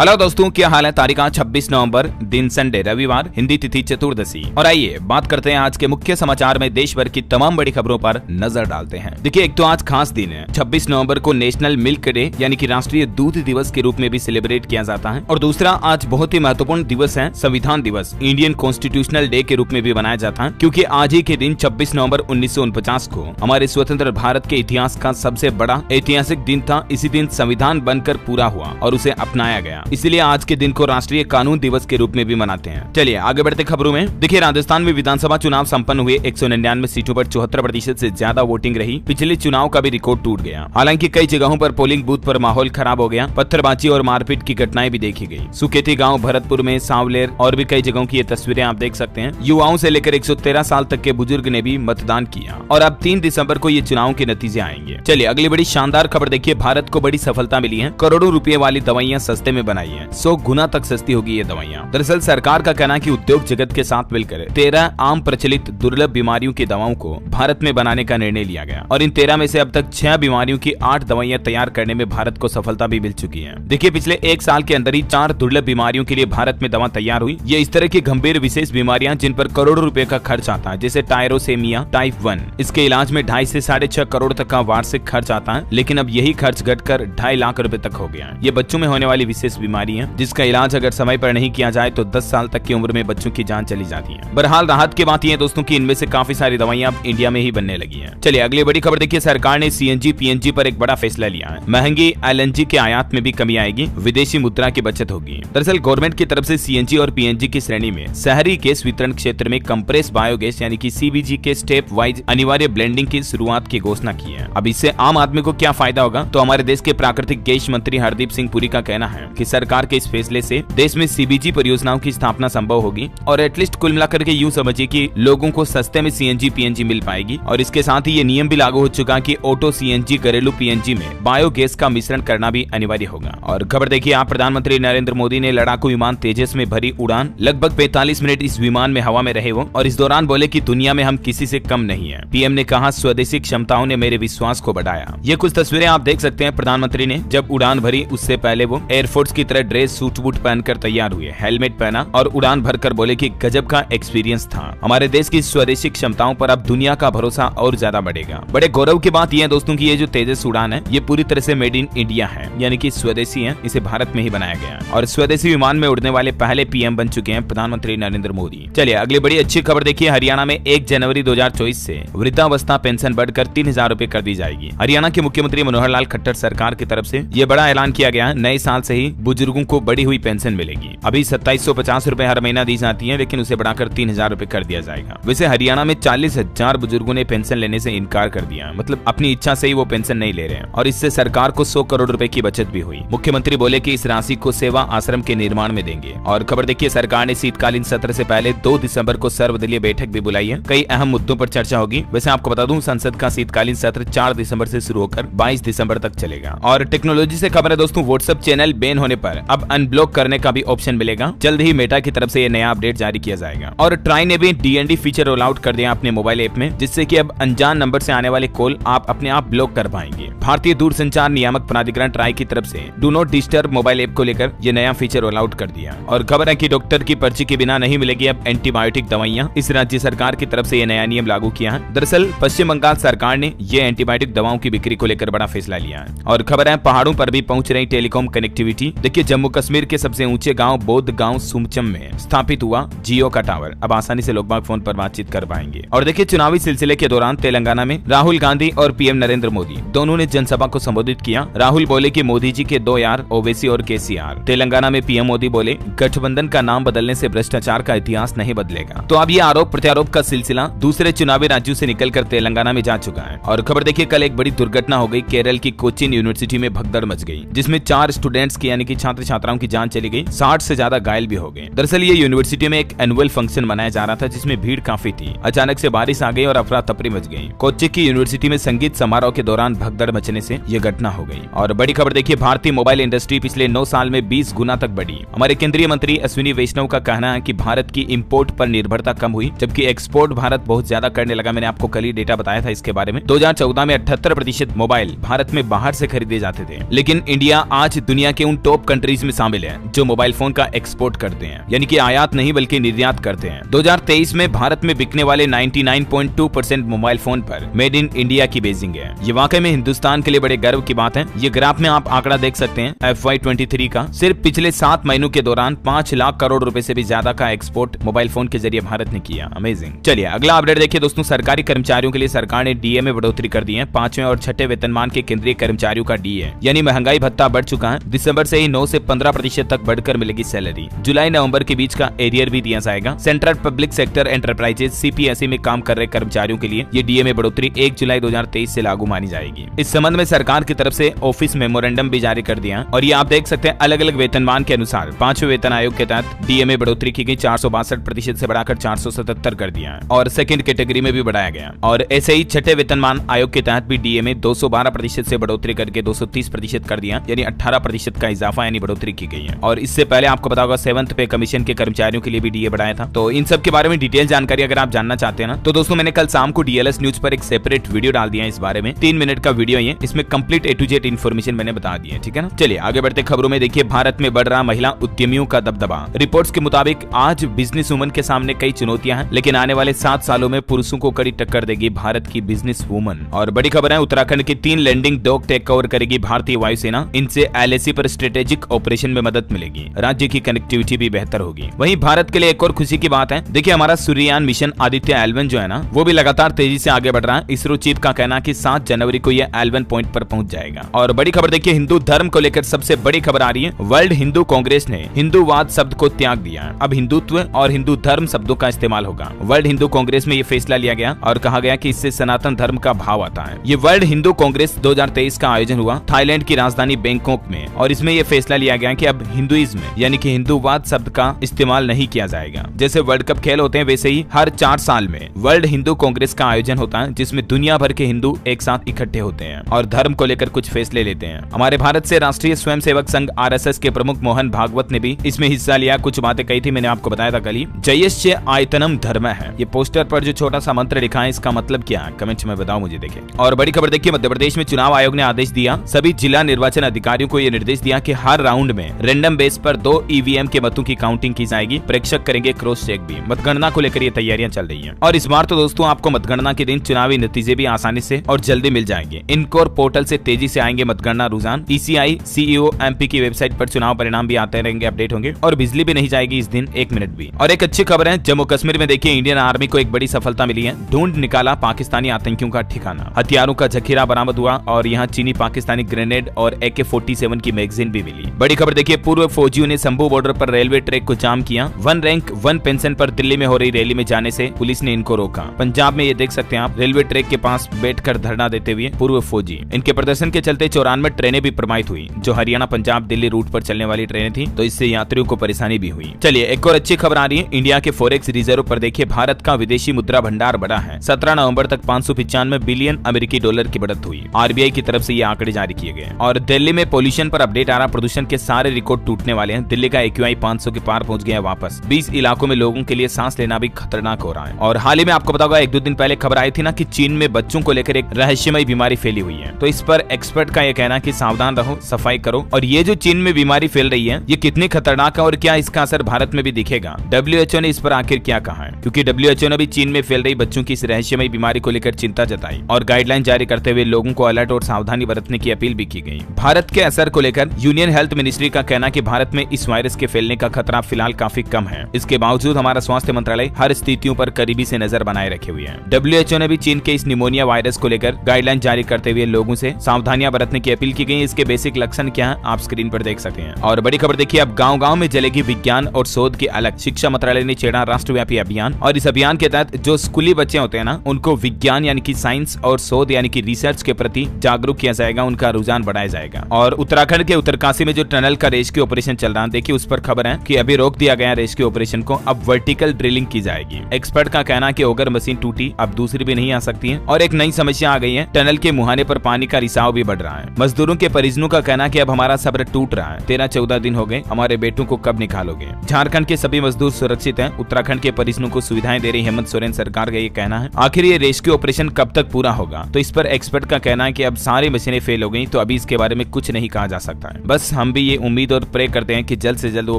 Hello दोस्तों, क्या हाल है। तारीख आज 26 नवंबर, दिन संडे रविवार, हिंदी तिथि चतुर्दशी। और आइए बात करते हैं आज के मुख्य समाचार में देश भर की तमाम बड़ी खबरों पर नजर डालते हैं। देखिए, एक तो आज खास दिन है। 26 नवंबर को नेशनल मिल्क डे यानी कि राष्ट्रीय दूध दिवस के रूप में भी सेलिब्रेट किया जाता है। और दूसरा, आज बहुत ही महत्वपूर्ण दिवस है, संविधान दिवस, इंडियन कॉन्स्टिट्यूशनल डे के रूप में भी मनाया जाता है, क्योंकि आज ही के दिन 26 नवंबर 1949 को हमारे स्वतंत्र भारत के इतिहास का सबसे बड़ा ऐतिहासिक दिन था। इसी दिन संविधान बनकर पूरा हुआ और उसे अपनाया गया। इसलिए आज के दिन को राष्ट्रीय कानून दिवस के रूप में भी मनाते हैं। चलिए आगे बढ़ते खबरों में। देखिए, राजस्थान में विधानसभा चुनाव संपन्न हुए। 199 सीटों पर 74% से ज्यादा वोटिंग रही। पिछले चुनाव का भी रिकॉर्ड टूट गया। हालांकि कई जगहों पर पोलिंग बूथ पर माहौल खराब हो गया। पत्थरबाजी और मारपीट की घटनाएं भी देखी गई। सुकेती गाँव, भरतपुर में, सांवलेर और भी कई जगहों की ये तस्वीरें आप देख सकते हैं। युवाओं से लेकर 113 साल तक के बुजुर्ग ने भी मतदान किया और अब 3 दिसंबर को ये चुनाव के नतीजे आएंगे। चलिए अगली बड़ी शानदार खबर देखिए। भारत को बड़ी सफलता मिली है। करोड़ों रुपए वाली दवाइयां सस्ते में बनाई है। 100 गुना तक सस्ती होगी ये दवाइयां। दरअसल सरकार का कहना है कि उद्योग जगत के साथ मिलकर 13 आम प्रचलित दुर्लभ बीमारियों की दवाओं को भारत में बनाने का निर्णय लिया गया और इन 13 में से अब तक 6 बीमारियों की 8 दवाइयां तैयार करने में भारत को सफलता भी मिल चुकी है। देखिए, पिछले 1 साल के अंदर ही 4 दुर्लभ बीमारियों के लिए भारत में दवा तैयार हुई। ये इस तरह की गंभीर विशेष बीमारियां जिन पर करोड़ों रुपए का खर्च आता है, जैसे टायरोसेमिया टाइप 1। इसके इलाज में 2.5 से 6.5 करोड़ तक का वार्षिक खर्च आता है, लेकिन अब यही खर्च घटकर 2.5 लाख रुपए तक हो गया। ये बच्चों में होने वाली विशेष बीमारी है, जिसका इलाज अगर समय पर नहीं किया जाए तो 10 साल तक की उम्र में बच्चों की जान चली जाती है। बहरहाल राहत की बात यह है दोस्तों कि इनमें से काफी सारी दवाइयां अब इंडिया में ही बनने लगी हैं। चलिए अगली बड़ी खबर देखिए। सरकार ने सीएनजी पीएनजी पर एक बड़ा फैसला लिया है। महंगी एलएनजी के आयात में भी कमी आएगी। विदेशी मुद्रा की बचत होगी। दरअसल गवर्नमेंट की तरफ से सीएनजी और पीएनजी की श्रेणी में शहरी गैस वितरण क्षेत्र में कंप्रेस बायोगैस यानी कि सीबीजी के स्टेप वाइज अनिवार्य ब्लेंडिंग की शुरुआत की घोषणा की है। अब इससे आम आदमी को क्या फायदा होगा, तो हमारे देश के प्राकृतिक गैस मंत्री हरदीप सिंह पुरी का कहना है कि सरकार के इस फैसले से देश में सीबीजी परियोजनाओं की स्थापना संभव होगी और एटलीस्ट कुल मिलाकर के यूं समझिए कि लोगों को सस्ते में सीएनजी पीएनजी मिल पाएगी। और इसके साथ ही ये नियम भी लागू हो चुका कि ऑटो सीएनजी, घरेलू पीएनजी में बायोगैस का मिश्रण करना भी अनिवार्य होगा। और खबर देखिए आप, प्रधानमंत्री नरेंद्र मोदी ने लड़ाकू विमान तेजस में भरी उड़ान। लगभग 45 मिनट इस विमान में हवा में रहे वो और इस दौरान बोले कि दुनिया में हम किसी से कम नहीं है। पीएम ने कहा, स्वदेशी क्षमताओं ने मेरे विश्वास को बढ़ाया। ये कुछ तस्वीरें आप देख सकते हैं। प्रधानमंत्री ने जब उड़ान भरी उससे पहले वो एयरफोर्स की तरह ड्रेस सूट वूट पहनकर तैयार हुए, हेलमेट पहना और उड़ान भरकर बोले कि गजब का एक्सपीरियंस था। हमारे देश की स्वदेशी क्षमताओं पर अब दुनिया का भरोसा और ज्यादा बढ़ेगा। बड़े गौरव की बात यह है दोस्तों कि ये जो तेजस उड़ान है ये पूरी तरह से मेड इन इंडिया है, यानी कि स्वदेशी है। इसे भारत में ही बनाया गया है और स्वदेशी विमान में उड़ने वाले पहले पीएम बन चुके हैं प्रधानमंत्री नरेंद्र मोदी। चलिए अगली बड़ी अच्छी खबर देखिए। हरियाणा में 1 जनवरी 2024 से वृद्धावस्था पेंशन बढ़कर 3000 रुपए कर दी जाएगी। हरियाणा के मुख्यमंत्री मनोहर लाल खट्टर सरकार की तरफ से ये बड़ा ऐलान किया गया है। नए साल से ही बुजुर्गों को बढ़ी हुई पेंशन मिलेगी। अभी 2750 रुपए हर महीना दी जाती है, लेकिन उसे बढ़ाकर 3000 रुपए कर दिया जाएगा। वैसे हरियाणा में 40,000 बुजुर्गों ने पेंशन लेने से इनकार कर दिया, मतलब अपनी इच्छा से ही वो पेंशन नहीं ले रहे हैं और इससे सरकार को 100 करोड़ रुपए की बचत भी हुई। मुख्यमंत्री बोले कि इस राशि को सेवा आश्रम के निर्माण में देंगे। और खबर देखिए, सरकार ने शीतकालीन सत्र से पहले 2 दिसंबर को सर्वदलीय बैठक भी बुलाई है। कई अहम मुद्दों पर चर्चा होगी। वैसे आपको बता दूं, संसद का शीतकालीन सत्र 4 दिसंबर से शुरू होकर 22 दिसंबर तक चलेगा। और टेक्नोलॉजी से खबर है दोस्तों, व्हाट्सएप चैनल बैन होने पर अब अनब्लॉक करने का भी ऑप्शन मिलेगा। जल्द ही मेटा की तरफ से ये नया अपडेट जारी किया जाएगा। और ट्राई ने भी डीएनडी फीचर रोल आउट कर दिया अपने मोबाइल ऐप में, जिससे कि अब अनजान नंबर से आने वाले कॉल आप अपने आप ब्लॉक कर पाएंगे। भारतीय दूरसंचार नियामक प्राधिकरण ट्राई की तरफ से do not disturb mobile app को लेकर ये नया फीचर रोल आउट कर दिया। और खबर है कि डॉक्टर की पर्ची के बिना नहीं मिलेगी अब एंटीबायोटिक दवाइयां। इस राज्य सरकार की तरफ से ये नया नियम लागू किया है। दरअसल पश्चिम बंगाल सरकार ने ये एंटीबायोटिक दवाओं की बिक्री को लेकर बड़ा फैसला लिया है। और खबर है, पहाड़ों पर भी पहुंच रही टेलीकॉम कनेक्टिविटी। देखिए, जम्मू कश्मीर के सबसे ऊंचे गांव बोध गांव सुमचम में स्थापित हुआ जियो का टावर। अब आसानी से लोग बाग फोन पर बातचीत कर पाएंगे। और देखिए, चुनावी सिलसिले के दौरान तेलंगाना में राहुल गांधी और पीएम नरेंद्र मोदी दोनों ने जनसभा को संबोधित किया। राहुल बोले कि मोदी जी के 2 यार ओवैसी और केसीआर। तेलंगाना में पीएम मोदी बोले, गठबंधन का नाम बदलने से भ्रष्टाचार का इतिहास नहीं बदलेगा। तो अब ये आरोप प्रत्यारोप का सिलसिला दूसरे चुनावी राज्यों से निकलकर तेलंगाना में जा चुका है। और खबर देखिए, कल एक बड़ी दुर्घटना हो गई। केरल की कोचीन यूनिवर्सिटी में भगदड़ मच गई, जिसमें 4 स्टूडेंट्स की यानी कि छात्र छात्राओं की जान चली गई। 60 से ज्यादा घायल भी हो गए। दरअसल ये यूनिवर्सिटी में एक एनुअल फंक्शन मनाया जा रहा था, जिसमें भीड़ काफी थी। अचानक से बारिश आ गई और अफरा तफरी मच गई। कोच्चि की यूनिवर्सिटी में संगीत समारोह के दौरान भगदड़ मचने से यह घटना हो गई। और बड़ी खबर देखिए, भारतीय मोबाइल इंडस्ट्री पिछले 9 साल में 20 गुना तक बढ़ी। हमारे केंद्रीय मंत्री अश्विनी वैष्णव का कहना है कि भारत की इंपोर्ट पर निर्भरता कम हुई, जबकि एक्सपोर्ट भारत बहुत ज्यादा करने लगा। मैंने आपको कल ही डेटा बताया था इसके बारे में। 2014 में 78% मोबाइल भारत में बाहर से खरीदे जाते थे, लेकिन इंडिया आज दुनिया के उन टॉप कंट्रीज में शामिल है जो मोबाइल फोन का एक्सपोर्ट करते हैं, यानी कि आयात नहीं बल्कि निर्यात करते हैं। 2023 में भारत में बिकने वाले 99.2% मोबाइल फोन पर मेड इन इंडिया की बेसिंग है। ये वाकई में हिंदुस्तान के लिए बड़े गर्व की बात है। ये ग्राफ में आप आंकड़ा देख सकते हैं FY23 का। सिर्फ पिछले 7 महीनों के दौरान 5 लाख करोड़ रुपए से भी ज्यादा का एक्सपोर्ट मोबाइल फोन के जरिए भारत ने किया। अमेजिंग। चलिए अगला अपडेट देखिए दोस्तों। सरकारी कर्मचारियों के लिए सरकार ने डीए में बढ़ोतरी कर दी है। 5वें और 6ठे वेतनमान के केंद्रीय कर्मचारियों का डीए यानी महंगाई भत्ता बढ़ चुका है। दिसंबर से ही 9 से 15% तक बढ़कर मिलेगी सैलरी। जुलाई नवंबर के बीच का एरियर भी दिया जाएगा। Central public sector enterprises CPSE में काम कर रहे कर्मचारियों के लिए ये डीए में बढ़ोतरी 1 जुलाई 2023 से लागू मानी जाएगी। इस संबंध में सरकार की तरफ से ऑफिस मेमोरेंडम भी जारी कर दिया और ये आप देख सकते हैं अलग अलग वेतनमान के अनुसार 5वें वेतन आयोग के तहत डीए में बढ़ोतरी की गई। 462% से बढ़ाकर 477 कर दिया है और सेकंड कैटेगरी में भी बढ़ाया गया। और ऐसे ही 6ठे वेतनमान आयोग के तहत भी डीए में 212% से बढ़ोतरी करके 230% कर दिया, यानी 18% का इजाफा यानी बढ़ोतरी की गई है। और इससे पहले आपको पता होगा 7th पे कमीशन के कर्मचारियों के लिए भी डीए बढ़ाया था। तो इन सब के बारे में डिटेल जानकारी अगर आप जानना चाहते हैं ना तो दोस्तों मैंने कल शाम को DLS न्यूज पर एक सेपरेट वीडियो डाल दिया है इस बारे में। 3 मिनट का वीडियो है, इसमें complete A to Z information मैंने बता दी है। ठीक है ना। चलिए आगे बढ़ते खबरों में। देखिए भारत में बढ़ रहा महिला उद्यमियों का दबदबा। रिपोर्ट्स के मुताबिक आज बिजनेस वुमन के सामने कई चुनौतियां हैं, लेकिन आने वाले 7 सालों में पुरुषों को कड़ी टक्कर देगी भारत की बिजनेस वुमन। और बड़ी खबर है, उत्तराखंड की 3 लैंडिंग डॉक टेक ओवर करेगी भारतीय वायुसेना। इनसे LAC पर स्ट्रेटेजिक ऑपरेशन में मदद मिलेगी। राज्य की कनेक्टिविटी भी बेहतर होगी। वहीं भारत के लिए एक और खुशी की बात है। देखिए हमारा सूर्ययान मिशन आदित्य L1 जो है ना वो भी लगातार तेजी से आगे बढ़ रहा है। इसरो चीफ का कहना है कि 7 जनवरी को यह L1 पॉइंट पर पहुंच जाएगा। और बड़ी खबर देखिए हिंदू धर्म को लेकर सबसे बड़ी खबर आ रही है। वर्ल्ड हिंदू कांग्रेस ने हिंदूवाद शब्द को त्याग दिया है। अब हिंदुत्व और हिंदू धर्म शब्दों का इस्तेमाल होगा। वर्ल्ड हिंदू कांग्रेस में यह फैसला लिया गया और कहा गया कि इससे सनातन धर्म का भाव आता है। ये वर्ल्ड हिंदू कांग्रेस 2023 का आयोजन हुआ थाईलैंड की राजधानी बैंकॉक में और इसमें यह फैसला लिया गया कि अब हिंदुइज्म यानी कि हिंदूवाद शब्द का इस्तेमाल नहीं किया जाएगा। जैसे वर्ल्ड कप खेल होते हैं वैसे ही हर 4 साल में वर्ल्ड हिंदू कांग्रेस का आयोजन होता है जिसमें दुनिया भर के हिंदू एक साथ इकट्ठे होते हैं और धर्म को लेकर कुछ फैसले लेते हैं। हमारे भारत से राष्ट्रीय स्वयंसेवक संघ RSS के प्रमुख मोहन भागवत ने भी इसमें हिस्सा लिया। कुछ बातें कही थी, मैंने आपको बताया था कल ही। जयश्च आयतनम धर्म है। ये पोस्टर पर जो छोटा सा मंत्र लिखा है इसका मतलब क्या है कमेंट्स में बताओ मुझे। देखें और बड़ी खबर देखिए मध्य प्रदेश में चुनाव आयोग ने आदेश दिया। सभी जिला निर्वाचन अधिकारियों को यह निर्देश दिया कि हर राउंड में रैंडम बेस पर 2 EVM के मतों की काउंटिंग की जाएगी। प्रेक्षक करेंगे क्रॉस चेक भी। मतगणना को लेकर ये तैयारियां चल रही हैं और इस बार तो दोस्तों आपको मतगणना के दिन चुनावी नतीजे भी आसानी से और जल्दी मिल जाएंगे। इनकोर पोर्टल से तेजी से आएंगे मतगणना रुझान। ECI CEO MP की वेबसाइट पर चुनाव परिणाम भी आते रहेंगे, अपडेट होंगे और बिजली भी नहीं जाएगी इस दिन 1 मिनट भी। और एक अच्छी खबर है, जम्मू कश्मीर में देखिए इंडियन आर्मी को एक बड़ी सफलता मिली है। ढूंढ निकाला पाकिस्तानी आतंकियों का ठिकाना। हथियारों का जखीरा बरामद हुआ और यहाँ चीनी पाकिस्तानी ग्रेनेड और AK-47 की मैगजीन भी मिली। बड़ी खबर देखिए पूर्व फौजियों ने शंभू बॉर्डर पर रेलवे ट्रैक को जाम किया। 1 रैंक 1 पेंशन पर दिल्ली में हो रही रैली में जाने से पुलिस ने इनको रोका। पंजाब में ये देख सकते हैं आप रेलवे ट्रैक के पास बैठकर धरना देते हुए पूर्व फौजी। इनके प्रदर्शन के चलते 94 ट्रेनें भी प्रभावित हुई जो हरियाणा पंजाब दिल्ली रूट पर चलने वाली ट्रेनें थी, तो इससे यात्रियों को परेशानी भी हुई। चलिए एक और अच्छी खबर आ रही है। इंडिया के फॉरेक्स रिजर्व पर देखिए भारत का विदेशी मुद्रा भंडार बढ़ा है। 17 नवंबर तक 595 बिलियन अमेरिकी डॉलर की बढ़त हुई। RBI की तरफ से ये आंकड़े जारी किए गए। और दिल्ली में पोल्यूशन पर अपडेट आ रहा। प्रदूषण के सारे रिकॉर्ड टूटने वाले हैं। दिल्ली का AQI 500 के पार पहुंच गया वापस। 20 इलाकों में लोगों के लिए सांस लेना भी खतरनाक हो रहा है। और हाल ही में आपको पता होगा 1-2 दिन पहले खबर आई थी ना कि चीन में बच्चों को लेकर एक रहस्यमय बीमारी फैली हुई है। तो इस पर एक्सपर्ट का यह कहना है कि सावधान रहो, सफाई करो। और ये जो चीन में बीमारी फैल रही है ये कितनी खतरनाक है और क्या इसका असर भारत में भी दिखेगा। WHO ने इस पर आखिर क्या कहा है, क्योंकि WHO ने भी चीन में फैल रही बच्चों की इस रहस्यमय बीमारी को लेकर चिंता जताई और गाइडलाइन जारी करते हुए लोगों को अलर्ट और सावधानी बरतने की अपील भी की गई। भारत के असर को लेकर यूनियन हेल्थ मिनिस्ट्री का कहना कि भारत में इस वायरस के फैलने का खतरा फिलहाल काफी कम है। इसके बावजूद हमारा स्वास्थ्य मंत्रालय हर स्थितियों पर करीबी से नजर बनाए रखे हुए है। WHO ने भी चीन के इस निमोनिया वायरस को लेकर गाइडलाइन जारी करते हुए लोगों से सावधानियां बरतने की अपील की गई। इसके बेसिक लक्षण क्या है आप स्क्रीन पर देख सकते हैं। और बड़ी खबर देखिए अब गांव-गांव में जलेगी विज्ञान और शोध की अलग। शिक्षा मंत्रालय ने छेड़ा राष्ट्रव्यापी अभियान और इस अभियान के तहत जो स्कूली बच्चे होते हैं ना उनको विज्ञान यानी कि साइंस और शोध यानी कि रिसर्च के प्रति जागरूक किया जाएगा, उनका रुझान बढ़ाया जाएगा। और उत्तराखंड के उत्तरकाशी में जो टनल का रेस्क्यू ऑपरेशन चल रहा है देखिए उस पर खबर है कि अभी रोक दिया गया रेस्क्यू ऑपरेशन को। अब वर्टिकल ड्रिलिंग की जाएगी। एक्सपर्ट का कहना है कि अगर मशीन टूटी अब दूसरी भी नहीं आ सकती है। और एक नई समस्या आ गई है, टनल के मुहाने पर पानी का रिसाव भी बढ़ रहा है। मजदूरों के परिजनों का कहना है कि अब हमारा सब्र टूट रहा है। 13-14 दिन हो गए, हमारे बेटों को कब निकालोगे। झारखंड के सभी मजदूर सुरक्षित हैं। उत्तराखंड के परिजनों को सुविधाएं दे रही हेमंत सोरेन सरकार का ये कहना है। आखिर ये रेस्क्यू ऑपरेशन कब तक पूरा होगा, तो इस पर एक्सपर्ट का कहना है कि अब सारी मशीनें फेल हो गई तो अभी इसके बारे में कुछ नहीं कहा जा सकता है। बस बस हम भी ये उम्मीद और प्रे करते हैं कि जल्द से जल्द वो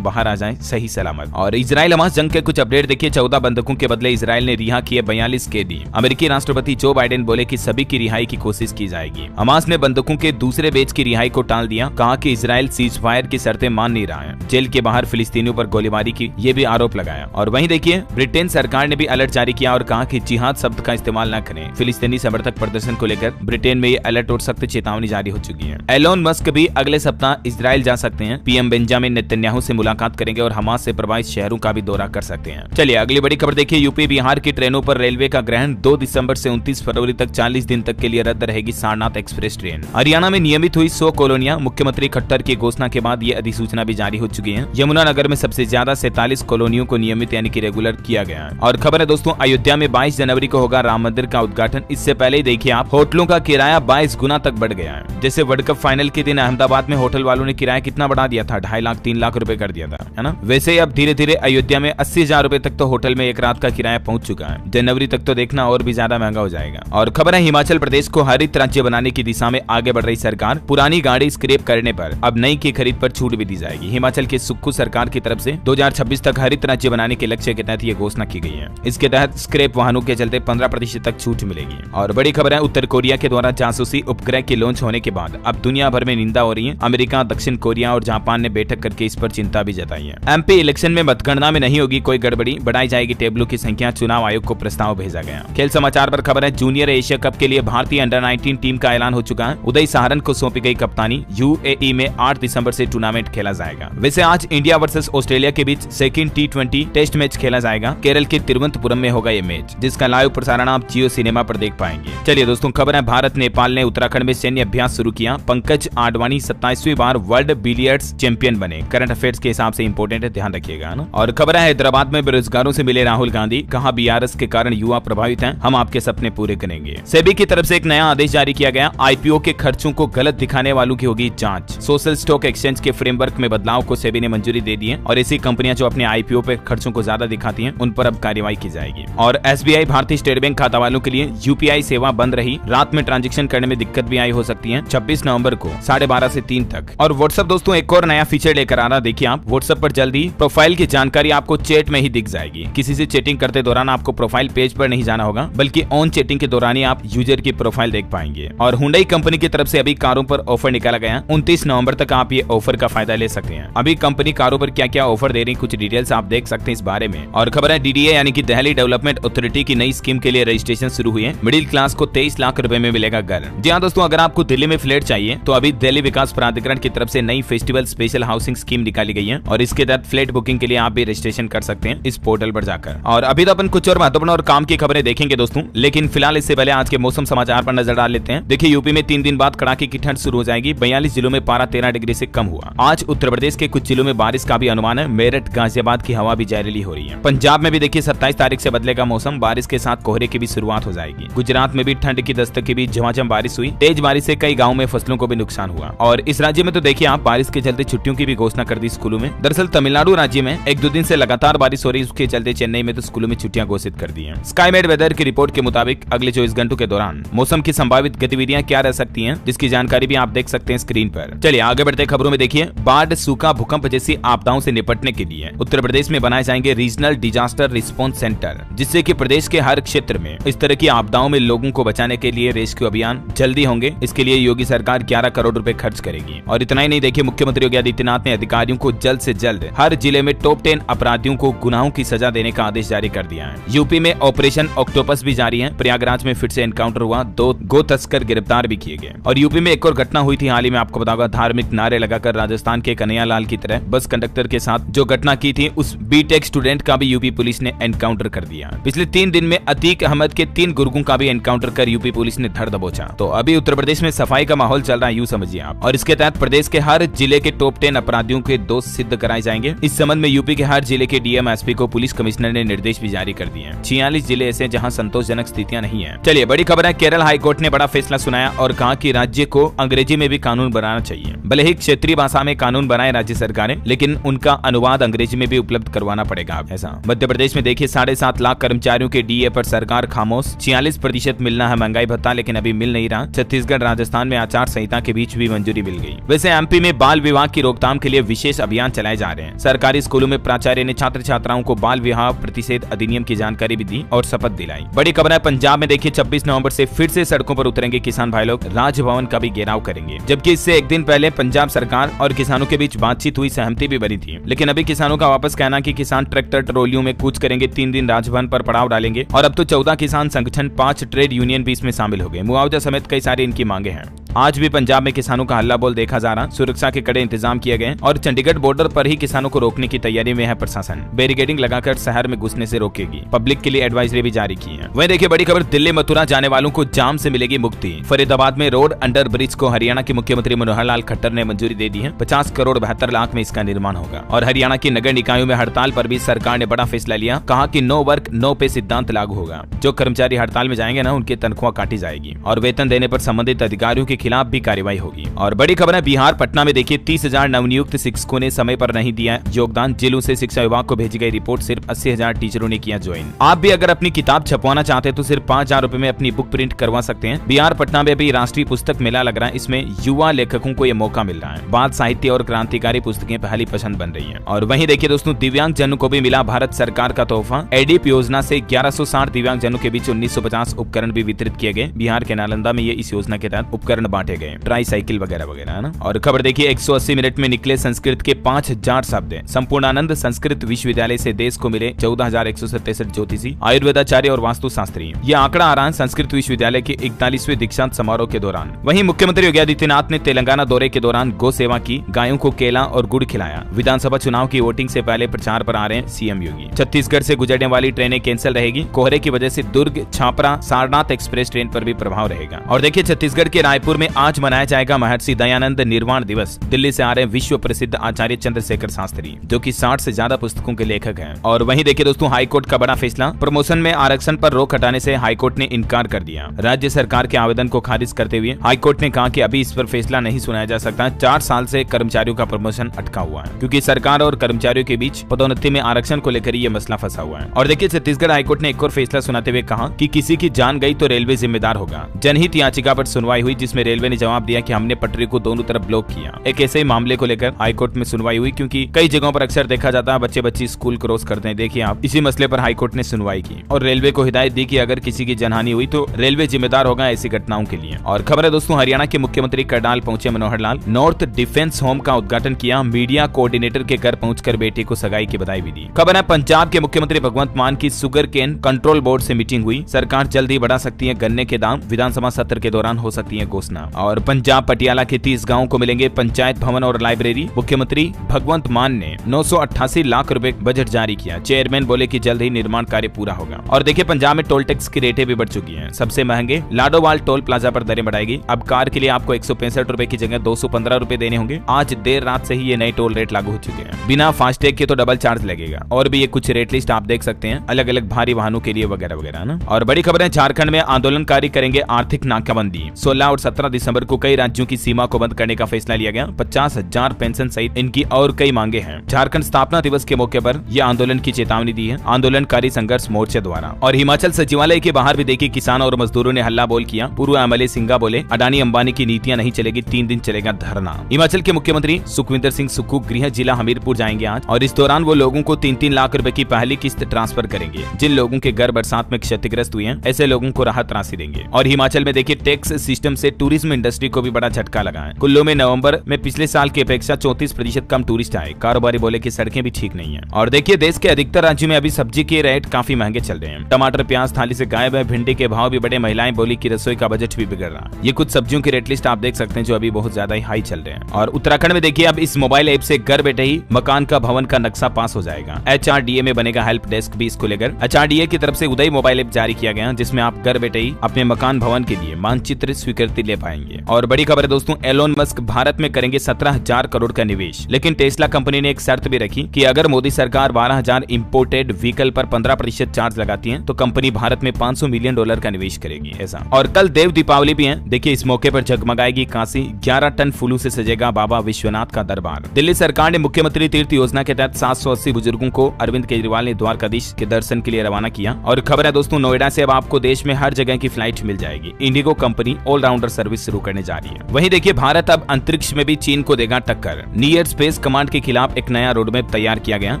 बाहर आ जाएं सही सलामत। और इजराइल हमास जंग के कुछ अपडेट देखिए। 14 बंधकों के बदले इजराइल ने रिहा किए 42 कैदी। अमेरिकी राष्ट्रपति जो बाइडेन बोले कि सभी की रिहाई की कोशिश की जाएगी। हमास ने बंधकों के दूसरे बैच की रिहाई को टाल दिया, कहा कि इजराइल सीज फायर की शर्तें मान नहीं रहा है। जेल के बाहर फिलिस्तीनियों पर गोलीबारी की ये भी आरोप लगाया। और वहीं देखिए ब्रिटेन सरकार ने भी अलर्ट जारी किया और कहा कि जिहाद शब्द का इस्तेमाल न करें। फिलिस्तीनी समर्थक प्रदर्शन को लेकर ब्रिटेन में ये अलर्ट और सख्त चेतावनी जारी हो चुकी है। एलोन मस्क भी अगले सप्ताह इजराइल जा सकते हैं। पीएम बेंजामिन नेतन्याहू से मुलाकात करेंगे और हमास से प्रभावित शहरों का भी दौरा कर सकते हैं। चलिए अगली बड़ी खबर देखिए। यूपी बिहार की ट्रेनों पर रेलवे का ग्रहण 2 दिसंबर से 29 फरवरी तक 40 दिन तक के लिए रद्द रहेगी सारनाथ एक्सप्रेस ट्रेन। हरियाणा में नियमित हुई 100 कॉलोनियां। मुख्यमंत्री खट्टर की घोषणा के बाद ये अधिसूचना भी जारी हो चुकी है। यमुनानगर में सबसे ज्यादा 47 कॉलोनियों को नियमित यानी कि रेगुलर किया गया है। और खबर है दोस्तों, अयोध्या में 22 जनवरी को होगा राम मंदिर का उद्घाटन। इससे पहले ही देखिए आप होटलों का किराया 22 गुना तक बढ़ गया है। जैसे वर्ल्ड कप फाइनल के दिन अहमदाबाद में होटल वालों ने किराया कितना बढ़ा दिया था, 2.5 लाख 3 लाख रुपए कर दिया था, है ना। वैसे ही अब धीरे धीरे अयोध्या में 80,000 रुपए तक तो होटल में एक रात का किराया पहुंच चुका है। जनवरी तक तो देखना और भी ज्यादा महंगा हो जाएगा। और खबर है हिमाचल प्रदेश को हरित राज्य बनाने की दिशा में आगे बढ़ रही सरकार। पुरानी गाड़ी स्क्रैप करने पर अब नई की खरीद पर छूट भी दी जाएगी। हिमाचल के सुक्खू सरकार की तरफ से 2026 तक हरित राज्य बनाने के लक्ष्य के तहत ये घोषणा की गई है। इसके तहत स्क्रैप वाहनों के चलते 15% तक छूट मिलेगी। और बड़ी खबर है, उत्तर कोरिया के द्वारा जासूसी उपग्रह के लॉन्च होने के बाद अब दुनिया भर में निंदा हो रही है। अमेरिका, दक्षिण कोरिया और जापान ने बैठक करके इस पर चिंता भी जताई है। एमपी इलेक्शन में मतगणना में नहीं होगी कोई गड़बड़ी, बढ़ाई जाएगी टेबलों की संख्या, चुनाव आयोग को प्रस्ताव भेजा गया। खेल समाचार पर खबर है, जूनियर एशिया कप के लिए भारतीय अंडर 19 टीम का ऐलान हो चुका है। उदय सहारन को सौंपी गई कप्तानी। यूएई में 8 दिसंबर से टूर्नामेंट खेला जाएगा। वैसे आज इंडिया वर्सेस ऑस्ट्रेलिया के बीच सेकंड T20 टेस्ट मैच खेला जाएगा। केरल के तिरुवनंतपुरम में होगा ये मैच, जिसका लाइव प्रसारण आप जियो सिनेमा पर देख पाएंगे। चलिए दोस्तों खबर है, भारत नेपाल ने उत्तराखंड में सैन्य अभ्यास शुरू किया। पंकज आडवाणी 27वीं बार वर्ल्ड बिलियर्ड्स चैंपियन बने। करंट अफेयर्स के हिसाब से इंपोर्टेंट है, ध्यान रखिएगा ना। और खबर है, हैदराबाद में बेरोजगारों से मिले राहुल गांधी, कहा बीआरएस के कारण युवा प्रभावित हैं, हम आपके सपने पूरे करेंगे। सेबी की तरफ से एक नया आदेश जारी किया गया। आईपीओ के खर्चों को गलत दिखाने वालों की होगी जांच। सोशल स्टॉक एक्सचेंज के फ्रेमवर्क में बदलाव को सेबी ने मंजूरी दे दी है और ऐसी कंपनियां जो अपने आईपीओ पे खर्चों को ज्यादा दिखाती हैं, उन पर अब कार्रवाई की जाएगी। और एसबीआई भारतीय स्टेट बैंक खाता वालों के लिए यूपीआई सेवा बंद रही। रात में ट्रांजैक्शन करने में दिक्कत भी आई हो सकती है। 26 नवंबर को 12:30 से 3 तक। और व्हाट्सएप दोस्तों एक और नया फीचर लेकर आ रहा, देखिए आप व्हाट्सएप पर जल्दी प्रोफाइल की जानकारी आपको चैट में ही दिख जाएगी। किसी से चैटिंग करते दौरान आपको प्रोफाइल पेज पर नहीं जाना होगा, बल्कि ऑन चैटिंग के दौरान ही आप यूजर की प्रोफाइल देख पाएंगे। और हुंडई कंपनी की तरफ से अभी कारों पर ऑफर निकाला गया। 29 नवंबर तक आप ये ऑफर का फायदा ले सकते हैं। अभी कंपनी कारों पर क्या क्या ऑफर दे रही, कुछ डिटेल्स आप देख सकते हैं इस बारे में। और खबर है, डीडीए यानी कि दिल्ली डेवलपमेंट अथॉरिटी की नई स्कीम के लिए रजिस्ट्रेशन शुरू हुई है। मिडिल क्लास को 23 लाख रुपए में मिलेगा घर। जी हाँ दोस्तों, अगर आपको दिल्ली में फ्लैट चाहिए तो अभी दिल्ली विकास प्राधिकरण की तरफ से नई फेस्टिवल स्पेशल हाउसिंग स्कीम निकाली गई है और इसके तहत फ्लैट बुकिंग के लिए आप भी रजिस्ट्रेशन कर सकते हैं इस पोर्टल पर जाकर। और अभी तो अपन कुछ और महत्वपूर्ण और काम की खबरें देखेंगे दोस्तों, लेकिन फिलहाल इससे पहले आज के मौसम समाचार पर नजर डाल लेते हैं। देखिए यूपी में 3 दिन बाद कड़ाके की ठंड शुरू हो जाएगी। 42 जिलों में पारा 13 डिग्री से कम हुआ। आज उत्तर प्रदेश के कुछ जिलों में बारिश का भी अनुमान है। मेरठ, गाजियाबाद की हवा भी जहरीली हो रही है। पंजाब में भी देखिए 27 तारीख से बदलेगा मौसम, बारिश के साथ कोहरे की भी शुरुआत हो जाएगी। गुजरात में भी ठंड की दस्तक के बीच झमाझम बारिश हुई। तेज बारिश से कई गाँव में फसलों को भी नुकसान हुआ। और इस राज्य में तो देखिए आप बारिश के चलते छुट्टियों की भी घोषणा कर दी स्कूलों में। दरअसल तमिलनाडु राज्य में 1-2 दिन से लगातार बारिश हो रही, उसके चलते चेन्नई में तो स्कूलों में छुट्टियां घोषित कर दी हैं। स्काईमेट वेदर की रिपोर्ट के मुताबिक अगले 24 घंटों के दौरान मौसम की संभावित गतिविधियां क्या रह सकती हैं, जिसकी जानकारी भी आप देख सकते हैं स्क्रीन पर। चलिए आगे बढ़ते खबरों में। देखिए बाढ़, सूखा, भूकंप जैसी आपदाओं से निपटने के लिए उत्तर प्रदेश में बनाए जाएंगे रीजनल डिजास्टर रिस्पांस सेंटर, जिससे कि प्रदेश के हर क्षेत्र में इस तरह की आपदाओं में लोगों को बचाने के लिए रेस्क्यू अभियान जल्दी होंगे। इसके लिए योगी सरकार 11 करोड़ रुपए खर्च करेगी। और इतना ही नहीं, देखिए मुख्यमंत्री योगी आदित्यनाथ ने अधिकारियों को जल्द से जल्द हर जिले में टॉप 10 अपराधियों को गुनाहों की सजा देने का आदेश जारी कर दिया है। यूपी में ऑपरेशन ऑक्टोपस भी जारी है। प्रयागराज में फिर से एनकाउंटर हुआ, 2 गो तस्कर गिरफ्तार भी किए गए। और यूपी में एक और घटना हुई थी हाल ही में, आपको बताऊंगा। धार्मिक नारे लगाकर राजस्थान के कन्हैयालाल की तरह बस कंडक्टर के साथ जो घटना की थी, उस बीटेक स्टूडेंट का भी यूपी पुलिस ने एनकाउंटर कर दिया। पिछले 3 दिन में अतीक अहमद के 3 गुर्गों का भी एनकाउंटर कर यूपी पुलिस ने धर दबोचा। तो अभी उत्तर प्रदेश में सफाई का माहौल चल रहा है, यूं समझिए आप। और इसके तहत प्रदेश के हर जिले के टॉप 10 अपराधियों के दोष सिद्ध कराए जाएंगे। इस संबंध में यूपी के हर जिले के डीएम, एसपी को पुलिस कमिश्नर ने निर्देश भी जारी कर दिए हैं। 46 जिले ऐसे जहां संतोषजनक स्थितियां नहीं है। चलिए बड़ी खबर है, केरल हाईकोर्ट ने बड़ा फैसला सुनाया और कहा कि राज्य को अंग्रेजी में भी कानून बनाना चाहिए। भले ही क्षेत्रीय भाषा में कानून बनाए राज्य सरकारें, लेकिन उनका अनुवाद अंग्रेजी में भी उपलब्ध करवाना पड़ेगा। ऐसा मध्य प्रदेश में देखिए 7.5 लाख कर्मचारियों के डीए पर सरकार खामोश। 46% मिलना है महंगाई भत्ता, लेकिन अभी मिल नहीं रहा। छत्तीसगढ़, राजस्थान में आचार संहिता के बीच भी मंजूरी मिल गई। वैसे एमपी में बाल विवाह की रोकथाम के लिए विशेष अभियान चलाए जा रहे हैं। सरकारी स्कूलों में प्राचार्य ने छात्र छात्राओं को बाल विवाह प्रतिषेध अधिनियम की जानकारी भी दी और शपथ दिलाई। बड़ी खबर है पंजाब में देखिए 26 नवंबर से फिर से सड़कों पर उतरेंगे किसान भाई लोग, राजभवन का भी घेराव करेंगे। जबकि इससे एक दिन पहले पंजाब सरकार और किसानों के बीच बातचीत हुई, सहमति भी बनी थी। लेकिन अभी किसानों का वापस कहना कि किसान ट्रैक्टर ट्रॉलियों में कूच करेंगे, 3 दिन राजभवन पर पड़ाव डालेंगे। और अब तो 14 किसान संगठन, 5 ट्रेड यूनियन भी इसमें शामिल हो गए। मुआवजा समेत कई सारी इनकी मांगे हैं। आज भी पंजाब में किसानों का हल्ला बोल देखा जा रहा। सुरक्षा के कड़े इंतजाम किए गए और चंडीगढ़ बॉर्डर पर ही किसानों को रोकने की तैयारी में है प्रशासन। बैरिकेडिंग लगाकर शहर में घुसने से रोकेगी। पब्लिक के लिए एडवाइजरी भी जारी की है। वहीं देखिए बड़ी खबर, दिल्ली मथुरा जाने वालों को जाम से मिलेगी मुक्ति। फरीदाबाद में रोड अंडर ब्रिज को हरियाणा के मुख्यमंत्री मनोहर लाल खट्टर ने मंजूरी दे दी है। 50 करोड़ 72 लाख में इसका निर्माण होगा। और हरियाणा की नगर निकायों में हड़ताल पर भी सरकार ने बड़ा फैसला लिया। कहा कि नो वर्क नो पे सिद्धांत लागू होगा। जो कर्मचारी हड़ताल में जाएंगे ना, उनकी तनख्वाह काटी जाएगी और वेतन देने पर संबंधित अधिकारियों के खिलाफ भी कार्रवाई होगी। और बड़ी खबर है बिहार पटना में देखिए 30,000 नवनियुक्त शिक्षकों ने समय पर नहीं दिया योगदान। जिलों से शिक्षा विभाग को भेजी गई रिपोर्ट, सिर्फ 80,000 टीचरों ने किया ज्वाइन। आप भी अगर अपनी किताब छपवाना चाहते हैं तो सिर्फ 5,000 रुपए में अपनी बुक प्रिंट करवा सकते हैं। बिहार पटना में भी राष्ट्रीय पुस्तक मेला लग रहा है। इसमें युवा लेखकों को यह मौका मिल रहा है। बाल साहित्य और क्रांतिकारी पुस्तकें पहली पसंद बन रही है। और वहीं देखिए दोस्तों, दिव्यांग जनों को भी मिला भारत सरकार का तोहफा। एडीप योजना से 1160 दिव्यांग जनों के बीच 1950 उपकरण भी वितरित किए गए। बिहार के नालंदा में ये इस योजना के तहत उपकरण बांटे गए, ट्राई साइकिल वगैरह वगैरह, है ना। और खबर देखिए 180 मिनट में निकले संस्कृत के 5000 शब्द। संपूर्णानंद संस्कृत विश्वविद्यालय से देश को मिले 14,167 ज्योतिषी, आयुर्वेदाचार्य और वास्तुशास्त्री। यह आंकड़ा आ रहा है संस्कृत विश्वविद्यालय के 41वें दीक्षांत समारोह के दौरान। वहीं मुख्यमंत्री योगी आदित्यनाथ ने तेलंगाना दौरे के दौरान गौ सेवा की, गायों को केला और गुड़ खिलाया। विधानसभा चुनाव की वोटिंग से पहले प्रचार पर आ रहे हैं सीएम योगी। छत्तीसगढ़ से गुजरने वाली ट्रेनें कैंसिल रहेगी। कोहरे की वजह से दुर्ग, छापरा, सारनाथ एक्सप्रेस ट्रेन पर भी प्रभाव रहेगा। और देखिए छत्तीसगढ़ के रायपुर में आज मनाया जाएगा महर्षि दयानंद निर्वाण दिवस। दिल्ली से आ रहे विश्व प्रसिद्ध आचार्य चंद्रशेखर शास्त्री, जो कि 60 से ज्यादा पुस्तकों के लेखक हैं। और वहीं देखिए दोस्तों, हाईकोर्ट का बड़ा फैसला। प्रमोशन में आरक्षण पर रोक हटाने से हाईकोर्ट ने इनकार कर दिया। राज्य सरकार के आवेदन को खारिज करते हुए हाईकोर्ट ने कहा कि अभी इस पर फैसला नहीं सुनाया जा सकता। 4 साल से कर्मचारियों का प्रमोशन अटका हुआ है, क्योंकि सरकार और कर्मचारियों के बीच पदोन्नति में आरक्षण को लेकर ये मसला फंसा हुआ है। और देखिए छत्तीसगढ़ हाईकोर्ट ने एक और फैसला सुनाते हुए कहा कि किसी की जान गई तो रेलवे जिम्मेदार होगा। जनहित याचिका पर सुनवाई हुई, जिसमें रेलवे ने जवाब दिया कि हमने पटरी को दोनों तरफ ब्लॉक किया। एक ऐसे मामले को लेकर हाईकोर्ट में सुनवाई हुई, क्योंकि कई जगहों पर अक्सर देखा जाता है बच्चे स्कूल क्रॉस करते हैं। देखिए आप, इसी मसले पर हाईकोर्ट ने सुनवाई की और रेलवे को हिदायत दी कि अगर किसी की जनहानि हुई तो रेलवे जिम्मेदार होगा ऐसी घटनाओं के लिए। और खबर है दोस्तों, हरियाणा के मुख्यमंत्री करनाल पहुंचे Manohar Lal. North defence home का उद्घाटन किया। मीडिया कोऑर्डिनेटर के घर पहुंचकर बेटी को सगाई की बधाई भी दी। खबर है पंजाब के मुख्यमंत्री भगवंत मान की शुगर केन कंट्रोल बोर्ड से मीटिंग हुई। सरकार जल्द ही बढ़ा सकती है गन्ने के दाम। विधानसभा सत्र के दौरान हो सकती है घोषणा। और पंजाब पटियाला के 30 गाँव को मिलेंगे पंचायत भवन और लाइब्रेरी। मुख्यमंत्री भगवंत मान ने 988 लाख रुपए बजट जारी किया। चेयरमैन बोले कि जल्द ही निर्माण कार्य पूरा होगा। और देखिए पंजाब में टोल टैक्स की रेटें भी बढ़ चुकी हैं। सबसे महंगे लाडोवाल टोल प्लाजा पर दरें बढ़ाएगी। अब कार के लिए आपको 165 रुपए की जगह 215 रुपए देने होंगे। आज देर रात से ही ये नए टोल रेट लागू हो चुके हैं। बिना फास्टैग के तो डबल चार्ज लगेगा। और भी ये कुछ रेट लिस्ट आप देख सकते हैं, अलग अलग भारी वाहनों के लिए वगैरह वगैरह ना। और बड़ी खबर है, झारखंड में आंदोलनकारी करेंगे आर्थिक नाकाबंदी। 16 और 17 दिसंबर को कई राज्यों की सीमा को बंद करने का फैसला लिया गया। 50,000 पेंशन सहित इनकी और कई मांगे हैं। झारखंड स्थापना दिवस के मौके पर यह आंदोलन की चेतावनी दी है आंदोलनकारी संघर्ष मोर्चे द्वारा। और हिमाचल सचिवालय के बाहर भी देखिए किसानों और मजदूरों ने हल्ला बोल किया। पूर्व एमएलए सिंघा बोले अडानी अंबानी की नीतियां नहीं चलेगी, 3 दिन चलेगा धरना। हिमाचल के मुख्यमंत्री सुखविंदर सिंह सुक्खू गृह जिला हमीरपुर जाएंगे आज, और इस दौरान वो लोगों को 3-3 लाख रुपए की पहली किस्त ट्रांसफर करेंगे। जिन लोगों के घर बरसात में क्षतिग्रस्त हुए हैं, ऐसे लोगों को राहत राशि देंगे। और हिमाचल में देखिए टैक्स सिस्टम से टूरिज्म इंडस्ट्री को भी बड़ा झटका लगा है। कुल्लू में नवंबर में पिछले साल की अपेक्षा 34% कम टूरिस्ट आए। कारोबारी बोले कि सड़कें भी ठीक नहीं है। और देखिए देश के अधिकतर राज्यों में अभी सब्जी के रेट काफी महंगे चल रहे हैं। टमाटर प्याज थाली से गायब है। भिंडी के भाव भी बढ़े। महिलाएं बोली कि रसोई का बजट भी बिगड़ रहा। ये कुछ सब्जियों की रेट लिस्ट आप देख सकते हैं जो अभी बहुत ज्यादा हाई चल रहे हैं। और उत्तराखंड में देखिए अब इस मोबाइल ऐप से घर बैठे ही मकान का भवन का नक्शा पास हो जाएगा। HRDA में बनेगा हेल्प डेस्क भी इसको लेकर। HRDA की तरफ से उदय मोबाइल ऐप जारी किया गया, जिसमें आप घर बैठे ही अपने मकान भवन के लिए मानचित्र स्वीकृति ले पाएंगे। और बड़ी खबर है दोस्तों, एलोन मस्क भारत में करेंगे 17,000 करोड़ का निवेश। लेकिन टेस्ला कंपनी ने एक शर्त भी रखी कि अगर मोदी सरकार 12,000 इंपोर्टेड व्हीकल पर 15% चार्ज लगाती है तो कंपनी भारत में $500 मिलियन का निवेश करेगी ऐसा। और कल देव दीपावली भी है। देखिए इस मौके पर जगमगाएगी काशी। 11 टन फूलों से सजेगा बाबा विश्वनाथ का दरबार। दिल्ली सरकार ने मुख्यमंत्री तीर्थ योजना के तहत 780 बुजुर्गों को अरविंद केजरीवाल ने द्वारकाधीश के दर्शन के लिए रवाना किया। और खबर है दोस्तों, नोएडा से अब आपको देश में हर जगह की फ्लाइट मिल जाएगी। IndiGo company allrounder service service शुरू करने जा रही है। वहीं देखिए भारत अब अंतरिक्ष में भी चीन को देगा टक्कर। नियर स्पेस कमांड के खिलाफ एक नया रोडमैप तैयार किया गया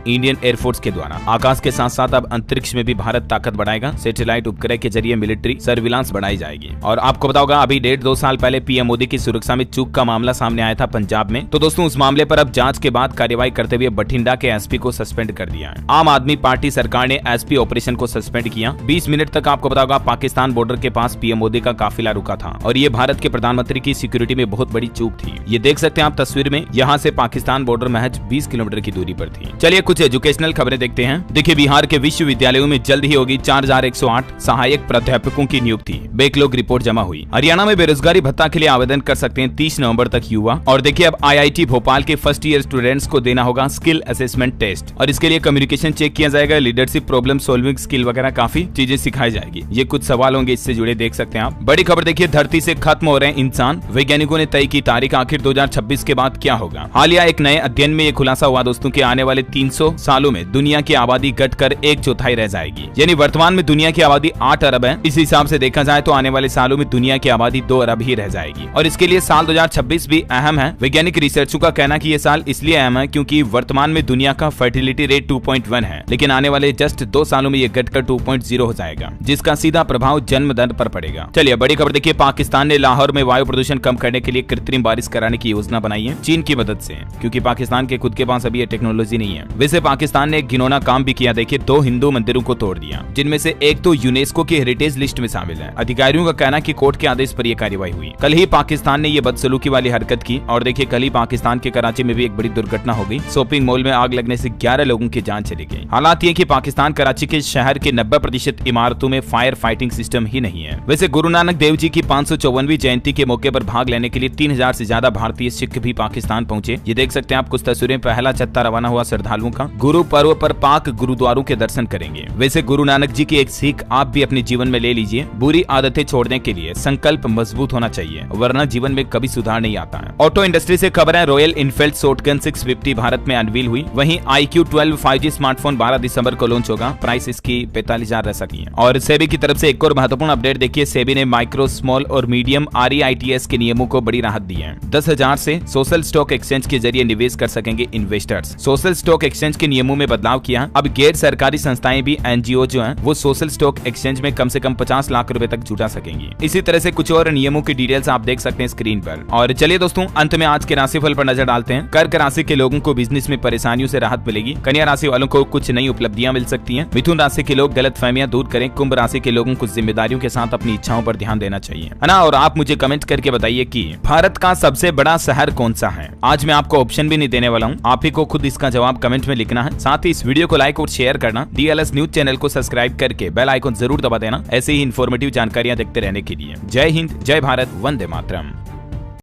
इंडियन एयरफोर्स के द्वारा। आकाश के साथ साथ अब अंतरिक्ष में भी भारत ताकत बढ़ाएगा। सैटेलाइट उपग्रह के जरिए मिलिट्री सर्विलांस बढ़ाई जाएगी। और आपको बताओगा अभी 1.5-2 साल पहले पीएम मोदी की सुरक्षा में चूक का मामला सामने आया था पंजाब में। तो दोस्तों उस मामले पर अब जांच के बाद कार्रवाई करते हुए बठिंडा के एसपी को सस्पेंड कर दिया है। आम आदमी पार्टी सरकार ने एसपी ऑपरेशन को सस्पेंड किया। 20 मिनट तक आपको बताओगा पाकिस्तान बॉर्डर के पास पीएम मोदी का काफिला रुका था और ये भारत के प्रधानमंत्री की सिक्योरिटी में बहुत बड़ी चूक थी। ये देख सकते हैं आप तस्वीर में, यहाँ से पाकिस्तान बॉर्डर महज 20 किलोमीटर की दूरी पर थी। चलिए कुछ एजुकेशनल खबरें देखते हैं। देखिए बिहार के विश्वविद्यालयों में जल्द ही होगी 4108 सहायक प्राध्यापकों की नियुक्ति। बैकलॉग रिपोर्ट जमा हुई। हरियाणा में बेरोजगारी भत्ता के लिए आवेदन कर सकते हैं 30 नवंबर तक युवा। और देखिए अब आईआईटी भोपाल के फर्स्ट ईयर स्टूडेंट्स को देना होगा स्किल असेसमेंट टेस्ट और इसके लिए कम्युनिकेशन चेक किया जाएगा, लीडरशिप, प्रॉब्लम सॉल्विंग स्किल वगैरह काफी चीजें सिखाई जाएगी। ये कुछ सवाल होंगे इससे जुड़े, देख सकते हैं आप। बड़ी खबर देखिए, धरती से खत्म हो रहे हैं इंसान, वैज्ञानिकों ने तय की तारीख। आखिर 2026 के बाद क्या होगा? हालिया एक नए अध्ययन में ये खुलासा हुआ दोस्तों कि आने वाले 300 सालों में दुनिया की आबादी घटकर 1/4 रह जाएगी। यानी वर्तमान में दुनिया की आबादी 8 अरब है। इस हिसाब से देखा जाए तो आने वाले सालों में दुनिया की आबादी 2 अरब ही रह जाएगी। और इसके लिए साल 2026 भी अहम है। वैज्ञानिक रिसर्चों का कहना है कि ये साल इसलिए अहम है क्योंकि वर्तमान में दुनिया का फर्टिलिटी रेट 2.1 है, लेकिन आने वाले जस्ट 2 सालों में ये घटकर 2.0 हो जाएगा, जिसका सीधा प्रभाव जन्म दर पर पड़ेगा। चलिए बड़ी खबर देखिए, पाकिस्तान ने लाहौर में वायु प्रदूषण कम करने के लिए कृत्रिम बारिश कराने की योजना बनाई है चीन की मदद से, क्योंकि पाकिस्तान के खुद के पास अभी ये टेक्नोलॉजी नहीं है। वैसे पाकिस्तान ने एक घिनौना काम भी किया। देखिए 2 हिंदू मंदिरों को तोड़ दिया, जिनमें से एक तो यूनेस्को की हेरिटेज लिस्ट में शामिल है। अधिकारियों का कहना कि कोर्ट के आदेश पर यह कार्रवाई हुई। कल ही पाकिस्तान ने ये बदसलूकी वाली हरकत की। और देखिए कल ही पाकिस्तान के कराची में भी एक बड़ी दुर्घटना हो गई। शॉपिंग मॉल में आग लगने से 11 लोगों की जान चली गई। हालात ये कि पाकिस्तान कराची के शहर के 90% इमारतों में फायर फाइटिंग सिस्टम ही नहीं है। वैसे गुरु नानक देव जी की 554वीं जयंती के मौके पर भाग लेने के लिए 3000 से ज्यादा भारतीय सिख भी पाकिस्तान पहुंचे। ये देख सकते हैं आप कुछ तस्वीरें। पहला छत्ता रवाना हुआ श्रद्धालुओं का। गुरु पर्व पर पाक गुरुद्वारों के दर्शन करेंगे। वैसे गुरु नानक जी की एक सीख आप भी अपने जीवन में ले लीजिए। बुरी आदतें छोड़ने के लिए संकल्प मजबूत होना चाहिए, वरना जीवन में कभी सुधार नहीं आता है। ऑटो इंडस्ट्री से खबर है, रॉयल इनफील्ड शॉटगन 650 भारत में अनवील हुई। वहीं IQ12 5G स्मार्टफोन 12 दिसंबर को लॉन्च होगा। प्राइस इसकी 45,000 रह सकती है। और सेबी की तरफ से एक और महत्वपूर्ण अपडेट देखिए, सेबी ने माइक्रो, स्मॉल और मीडियम REITs के नियमों को बड़ी राहत दी है। 10,000 से सोशल स्टॉक एक्सचेंज के जरिए निवेश कर सकेंगे इन्वेस्टर्स। सोशल स्टॉक एक्सचेंज के नियमों में बदलाव किया। अब गैर सरकारी संस्थाएं भी, NGO जो हैं, वो सोशल स्टॉक एक्सचेंज में कम से कम 50 लाख रुपए तक जुटा सकेंगी। इसी तरह से कुछ और नियमों की डिटेल्स आप देख सकते हैं स्क्रीन पर। और चलिए दोस्तों अंत में आज के राशिफल पर नजर डालते हैं। कर्क राशि के लोगों को बिजनेस में परेशानियों से राहत मिलेगी। कन्या राशि वालों को कुछ नई उपलब्धियां मिल सकती हैं। मिथुन राशि के लोग गलतफहमियां दूर करें। कुंभ राशि के लोगों को जिम्मेदारियों के साथ अपनी इच्छाओं पर ध्यान देना चाहिए, है ना। और आप मुझे कमेंट करके बताइए कि भारत का सबसे बड़ा शहर कौन सा है। आज मैं आपको ऑप्शन भी नहीं देने वाला हूँ, आप ही को खुद इसका जवाब कमेंट में लिखना है। साथ ही इस वीडियो को लाइक और शेयर करना। DLS न्यूज चैनल को सब्सक्राइब करके बेल आइकन जरूर दबा देना, ऐसे ही इन्फॉर्मेटिव जानकारियां देखते रहने के लिए। जय हिंद, जय भारत, वंदे मातरम।